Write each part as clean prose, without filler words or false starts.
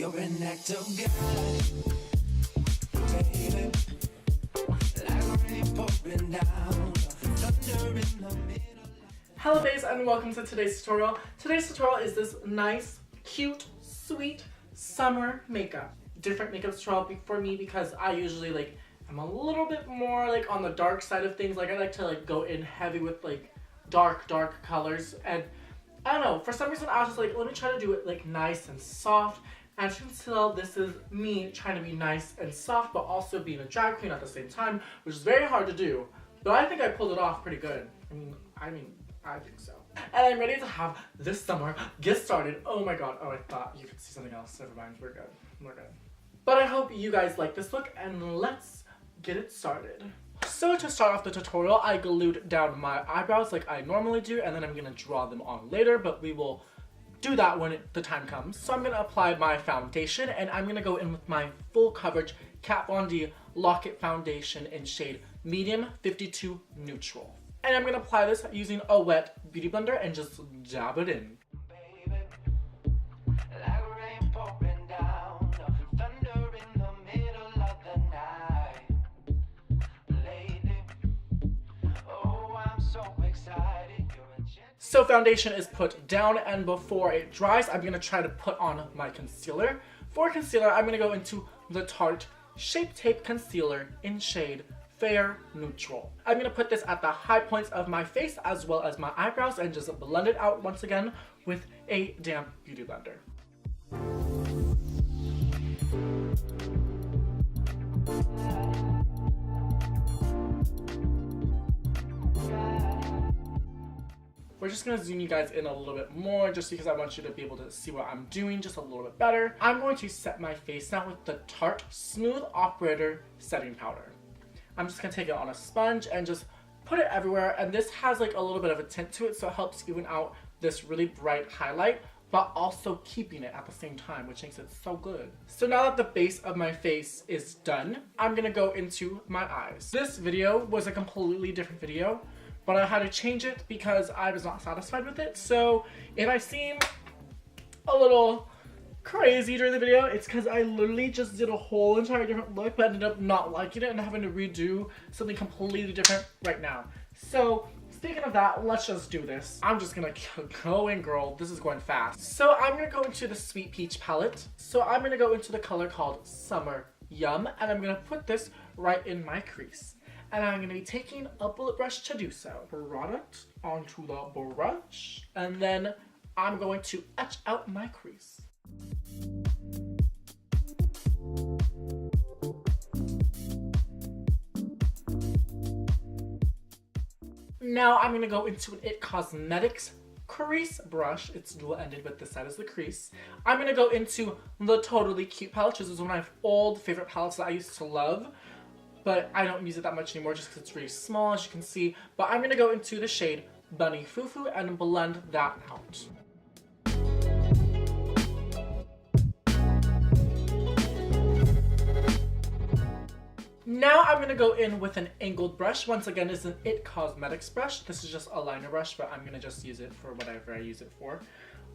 You're an act of God, baby. Like rain pouring down, thunder in the middle. Hello Baes and welcome to today's tutorial. Today's tutorial is this nice, cute, sweet summer makeup. Different makeup tutorial for me because I usually I'm a little bit more on the dark side of things. I like to go in heavy with dark colors, and I don't know, for some reason I was just let me try to do it nice and soft. As you can tell, this is me trying to be nice and soft, but also being a drag queen at the same time, which is very hard to do. But I think I pulled it off pretty good. I think so. And I'm ready to have this summer get started. Oh my god. Oh, I thought you could see something else. Never mind. We're good. We're good. But I hope you guys like this look, and let's get it started. So to start off the tutorial, I glued down my eyebrows like I normally do, and then I'm going to draw them on later, but we will do that when the time comes. So I'm going to apply my foundation, and I'm going to go in with my full coverage Kat Von D Lock-It Foundation in shade Medium 52 Neutral. And I'm going to apply this using a wet beauty blender and just dab it in. So foundation is put down, and before it dries, I'm going to try to put on my concealer. For concealer, I'm going to go into the Tarte Shape Tape Concealer in shade Fair Neutral. I'm going to put this at the high points of my face as well as my eyebrows and just blend it out once again with a damp beauty blender. We're just going to zoom you guys in a little bit more just because I want you to be able to see what I'm doing just a little bit better. I'm going to set my face now with the Tarte Smooth Operator Setting Powder. I'm just going to take it on a sponge and just put it everywhere, and this has a little bit of a tint to it, so it helps even out this really bright highlight, but also keeping it at the same time, which makes it so good. So now that the base of my face is done, I'm going to go into my eyes. This video was a completely different video, but I had to change it because I was not satisfied with it. So if I seem a little crazy during the video, it's because I literally just did a whole entire different look, but ended up not liking it and having to redo something completely different right now. So speaking of that, let's just do this. I'm just gonna go in, girl. This is going fast. So I'm gonna go into the Sweet Peach palette. So I'm gonna go into the color called Summer Yum, and I'm gonna put this right in my crease. And I'm going to be taking a bullet brush to do so. Brought it onto the brush, and then I'm going to etch out my crease. Now I'm going to go into an IT Cosmetics crease brush. It's dual-ended, but this side is the crease. I'm going to go into the Totally Cute palette. This is one of my old favorite palettes that I used to love, but I don't use it that much anymore just because it's really small, as you can see. But I'm going to go into the shade Bunny Fufu and blend that out. Now I'm going to go in with an angled brush. Once again, it's an IT Cosmetics brush. This is just a liner brush, but I'm going to just use it for whatever I use it for.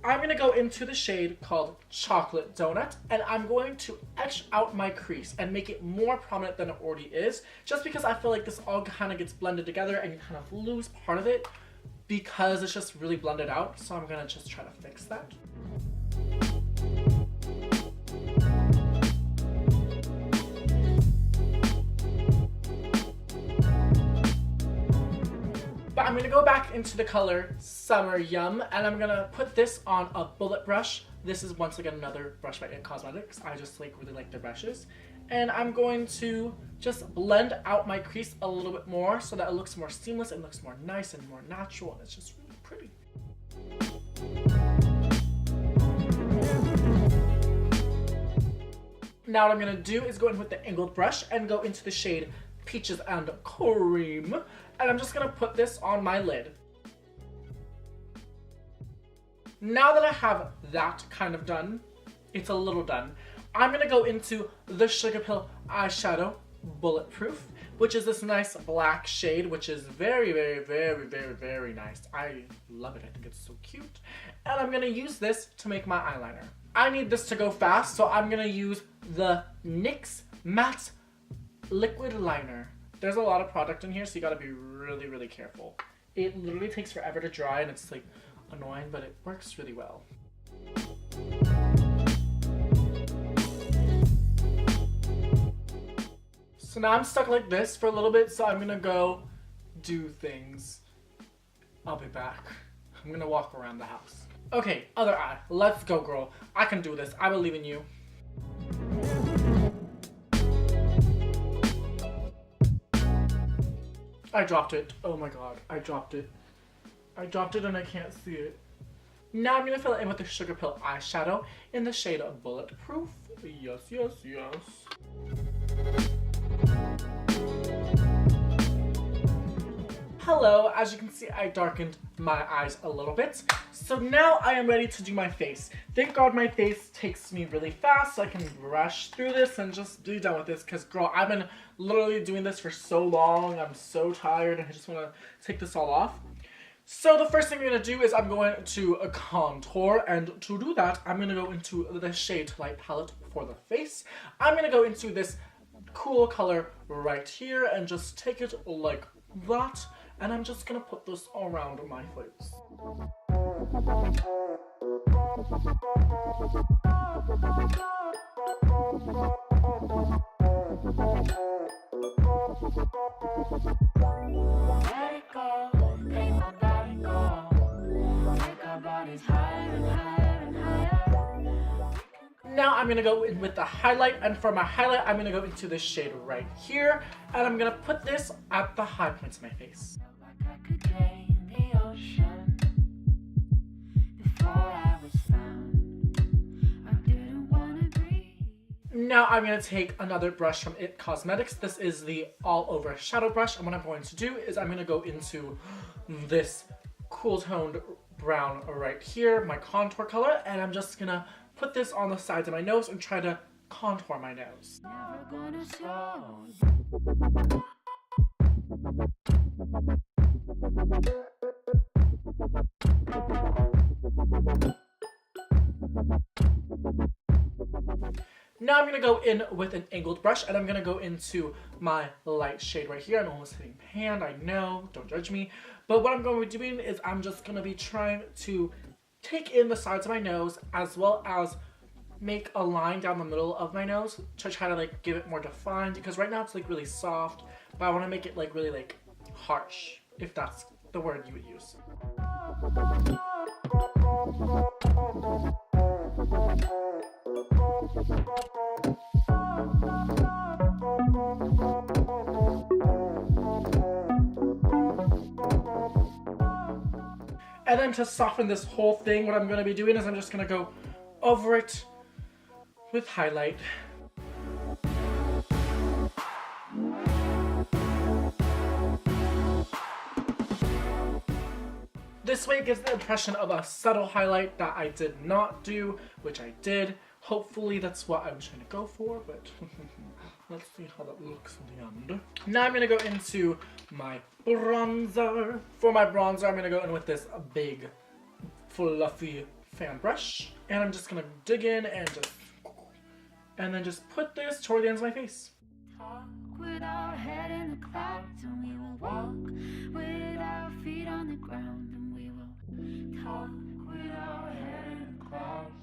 I'm going to go into the shade called Chocolate Donut, and I'm going to etch out my crease and make it more prominent than it already is, just because I feel like this all kind of gets blended together and you kind of lose part of it because it's just really blended out. So I'm going to just try to fix that. But I'm going to go back into the color Summer Yum, and I'm going to put this on a bullet brush. This is once again another brush by IT Cosmetics. I just really like the brushes. And I'm going to just blend out my crease a little bit more so that it looks more seamless and looks more nice and more natural, and it's just really pretty. Now what I'm going to do is go in with the angled brush and go into the shade Peaches and Cream. And I'm just going to put this on my lid. Now that I have that kind of done, it's a little done, I'm going to go into the Sugar Pill eyeshadow Bulletproof, which is this nice black shade, which is very, very, very, very, very nice. I love it. I think it's so cute. And I'm gonna use this to make my eyeliner. I need this to go fast, so I'm gonna use the NYX Matte Liquid Liner. There's a lot of product in here, so you gotta be really, really careful. It literally takes forever to dry, and it's like annoying, but it works really well. So now I'm stuck like this for a little bit, so I'm gonna go do things. I'll be back. I'm gonna walk around the house. Okay, other eye. Let's go, girl. I can do this. I believe in you. I dropped it. Oh my god, I dropped it. I dropped it and I can't see it. Now I'm gonna fill it in with the Sugar Pill eyeshadow in the shade of Bulletproof. Yes, yes, yes. Hello, as you can see, I darkened my eyes a little bit. So now I am ready to do my face. Thank God my face takes me really fast, so I can rush through this and just be done with this. Because girl, I've been literally doing this for so long. I'm so tired and I just want to take this all off. So the first thing I'm going to do is I'm going to contour, and to do that, I'm going to go into the shade light palette for the face. I'm going to go into this cool color right here and just take it like that. And I'm just gonna put this around my face. Let it go, make my body go, take our bodies higher and higher and higher. Now I'm gonna go in with the highlight, and for my highlight, I'm gonna go into this shade right here, and I'm gonna put this at the high points of my face. Could drain the ocean before I was found. I didn't wanna breathe. Now I'm going to take another brush from IT Cosmetics. This is the all over shadow brush, and what I'm going to do is I'm going to go into this cool toned brown right here, my contour color, and I'm just going to put this on the sides of my nose and try to contour my nose. Never gonna slow. Now I'm going to go in with an angled brush, and I'm going to go into my light shade right here. I'm almost hitting pan, I know, don't judge me. But what I'm going to be doing is I'm just going to be trying to take in the sides of my nose as well as make a line down the middle of my nose to try to like give it more defined, because right now it's like really soft, but I want to make it like really like harsh, if that's the word you would use. And then to soften this whole thing, what I'm going to be doing is I'm just going to go over it with highlight. This way it gives the impression of a subtle highlight that I did not do, which I did. Hopefully that's what I was trying to go for, but let's see how that looks in the end. Now I'm going to go into my bronzer. For my bronzer, I'm going to go in with this big, fluffy fan brush. And I'm just going to dig in and then just put this toward the ends of my face. Talk with our head in the clouds, and we will walk with our feet on the ground, and we will talk with our head in the clouds.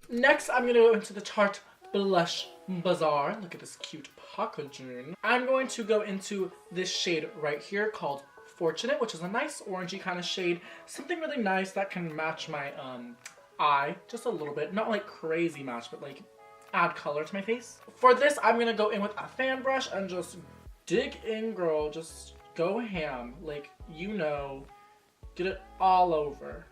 Next, I'm going to go into the Tarte Blush Bazaar. Look at this cute packaging. I'm going to go into this shade right here called Fortunate, which is a nice orangey kind of shade. Something really nice that can match my eye just a little bit. Not like crazy match, but like add color to my face. For this, I'm going to go in with a fan brush and just dig in, girl. Just go ham. Like, you know, get it all over.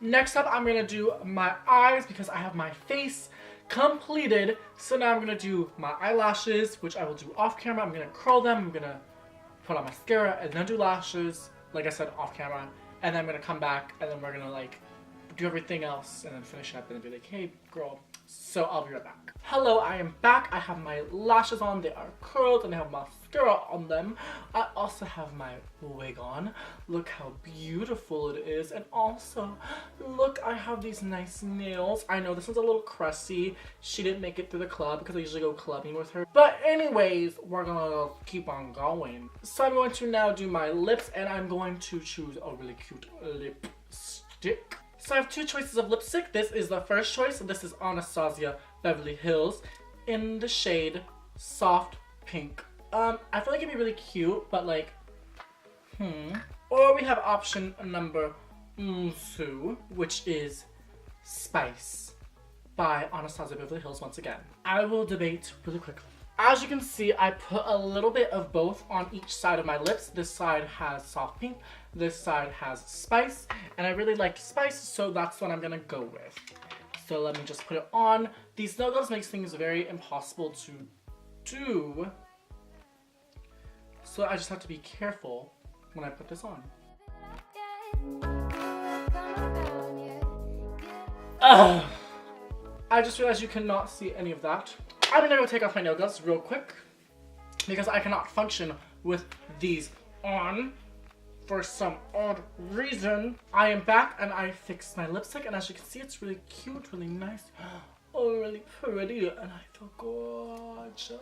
Next up, I'm going to do my eyes because I have my face completed. So now I'm going to do my eyelashes, which I will do off camera. I'm going to curl them. I'm going to put on mascara and then do lashes, like I said, off camera. And then I'm gonna come back and then we're gonna like do everything else and then finish up and then be like, hey girl. So I'll be right back. Hello, I am back. I have my lashes on. They are curled and I have mascara on them. I also have my wig on. Look how beautiful it is. And also, look, I have these nice nails. I know this one's a little crusty. She didn't make it through the club because I usually go clubbing with her. But anyways, we're gonna keep on going. So I'm going to now do my lips and I'm going to choose a really cute lipstick. So I have two choices of lipstick. This is the first choice. This is Anastasia Beverly Hills in the shade Soft Pink. I feel like it'd be really cute, but like, Or we have option number 2, which is Spice by Anastasia Beverly Hills once again. I will debate really quickly. As you can see, I put a little bit of both on each side of my lips. This side has Soft Pink, this side has Spice, and I really like Spice, so that's what I'm gonna go with. So let me just put it on. These no-gloves makes things very impossible to do, so I just have to be careful when I put this on. Ugh. I just realized you cannot see any of that. I'm gonna go take off my nail gloves real quick because I cannot function with these on for some odd reason. I am back and I fixed my lipstick and as you can see it's really cute, really nice, oh really pretty, and I feel gorgeous.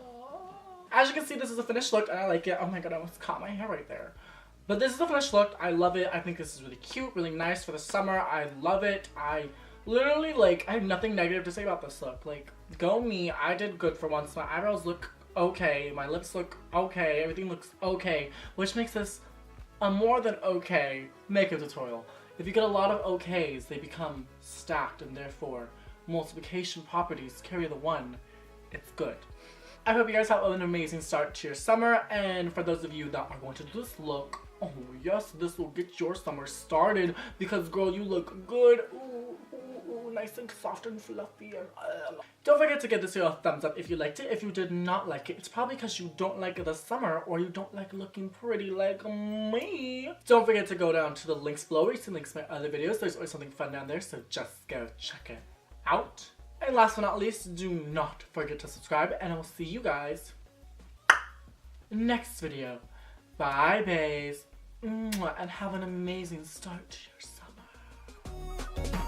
As you can see, this is a finished look and I like it. Oh my god, I almost caught my hair right there. But this is the finished look. I love it. I think this is really cute, really nice for the summer. I love it. I literally, like, I have nothing negative to say about this look. Like, go me. I did good for once. My eyebrows look okay. My lips look okay. Everything looks okay. Which makes this a more than okay makeup tutorial. If you get a lot of okays, they become stacked and therefore multiplication properties carry the one. It's good. I hope you guys have an amazing start to your summer. And for those of you that are going to do this look, oh yes, this will get your summer started because girl, you look good. Ooh, ooh, nice and soft and fluffy and Don't forget to give this video a thumbs up if you liked it. If you did not like it, it's probably because you don't like the summer or you don't like looking pretty like me. Don't forget to go down to the links below where you can links to my other videos. There's always something fun down there, so just go check it out. And last but not least, do not forget to subscribe and I will see you guys next video. Bye, baes. And have an amazing start to your summer.